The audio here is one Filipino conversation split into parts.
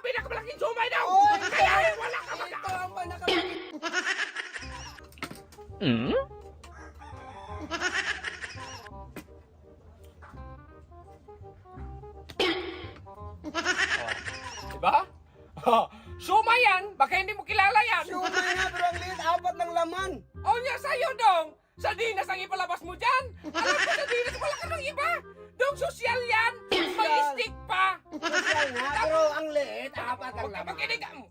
ang pinakamalaking sumay daw! Oy, Kaya wala ka ito magkakaroon! ang pinakamalaki. Diba? Sumay yan! Baka hindi mo kilala yan! Siomay nga, pero ang liit, apat ng laman. O niya sa'yo dong! Sardinas ang ipalabas mo dyan! Alam ko sardinas, wala ka ng iba! Dong sosyal yan! May Sosyal. stick pa! Sosyal nga, pero ang liit, apat ang Huwag ka laman. makinig mo!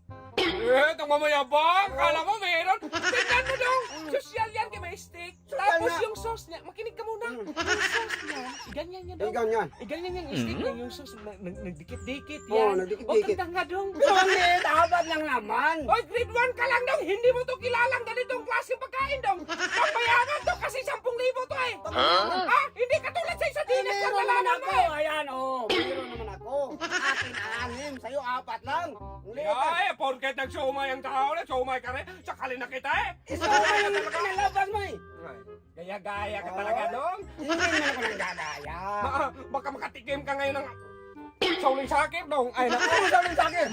Itong mamayabang! Kala mo meron! Tingnan mo dong! Sosyal yan kay may stick! Sosyal Tapos nga. yung sauce niya, makinig ka muna! Yung sauce niya, iganyan niya dong! Ikaw yan. Iganyan yung stick niya, yung sauce, nagdikit-dikit Oo, yan! nagdikit-dikit. Huwag kang tanga dong! Pero ang liit, apat ng laman. Hoy, grade 1 ka lang dong! Hindi mo to kilalang ganitong klaseng pagkain dong! Pagbayaran to kasi 10,000 to eh! Ha? Hindi katulad sa isa dinas na Meron naman nalaman ako. mo eh! Ayan, oh. Meron naman ako. Akin anim, sa'yo apat lang. Ang liit. Ay, porket nag-siomay ang tao na, siomay ka rin, sakali na kita eh! Isumay ang kinalabas mo eh. Gaya-gaya ka talaga dong! Hindi naman ako nang gagaya. Baka makatikim ka ngayon ng sauling sakit dong! Ay, naku! Ano sabi sa akin?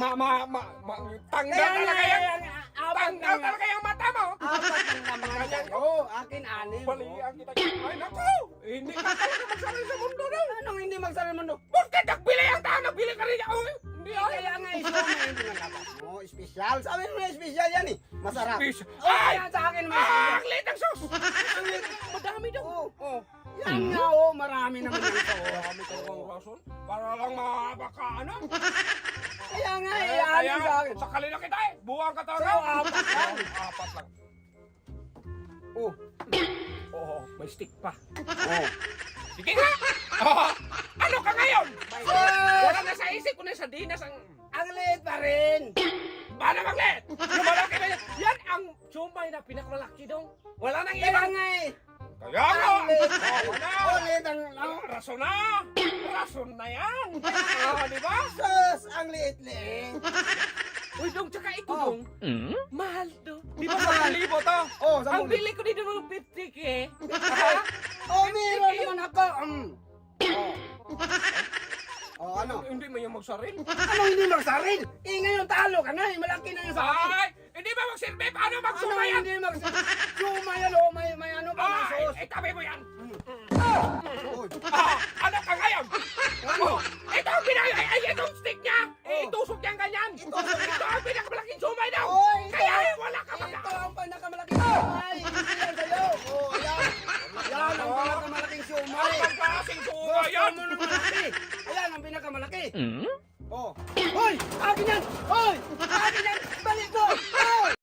Tanggal talaga yan! Apat Tanggal ng talaga yung mata mo! Apat ng laman sa'yo. Akin anim. Balian kita! Ay, naku! Hindi ka talaga magsari sa mundo dong! Anong hindi magsara mo no? Porket nagbili ang tao, nagbili ka rin! Uy, hindi ay! Kaya nga isumay hindi nalabas mo. Special. Sabi mo na special yan eh. Masarap. Special. Ay! Ay! Yan sa akin Ah, may ang liit ng sauce! Ang liit. Madami daw! Oo. Oh. Yan nga oh. Marami naman yan ito. Marami talagang rason para lang baka ano. Kaya nga eh. Kaya Anim sa akin. sakali na kita eh. Buwang ka talaga. So, apat lang. Apat lang. Oh. Oo, may stick pa. Oh. Sige nga! Oh, ano ka ngayon? Ah! Wala na sa isip ko na sa dinas ang... Ang liit pa rin. Bana maglet! Yung malaki na yan! Yan ang sumay na pinakamalaki dong. Wala nang Kaya ibang... nga eh. Kaya nga! Ang liit. Oo na! Ang liit ang... Rason na! Rason na yan! Di ba? Sus! Ang liit-liit. Uy, dong, tsaka ito, Oh. dong. Mahal to. Di ba sa libo to? Oh, Ang 10,000. bili ko dito ng 50k eh. Oh, meron naman ako. Oh. Oh, ano? Hindi mo yung magsaril. Ano hindi magsaril? Eh, ngayon talo ka na eh. Malaki na yung sa akin. Ay! Hindi ba magsilbi? Paano Ano magsumayan? hindi magsaril? Sumayan oh, may ano pa, may Ay! sauce. Eh, tabi mo yan! Uy. Ano ka ngayon? Ano? Ito ang ay, itong stick niya! Eh, Oh. itusok niya ang ganyan! Ito. Ito ang pinakamalaking sumay daw! Oy, ito. Kaya wala ka Ito magkakaroon! ang pinakamalaki sumay. Hindi yan sa'yo. Oh, ayan. Yan ang pinakamalaking sumay. Ang klaseng sumay Gusto yan! mo ng malaki. Ayan ang pinakamalaki. Oh. Hoy! Akin yan! Hoy!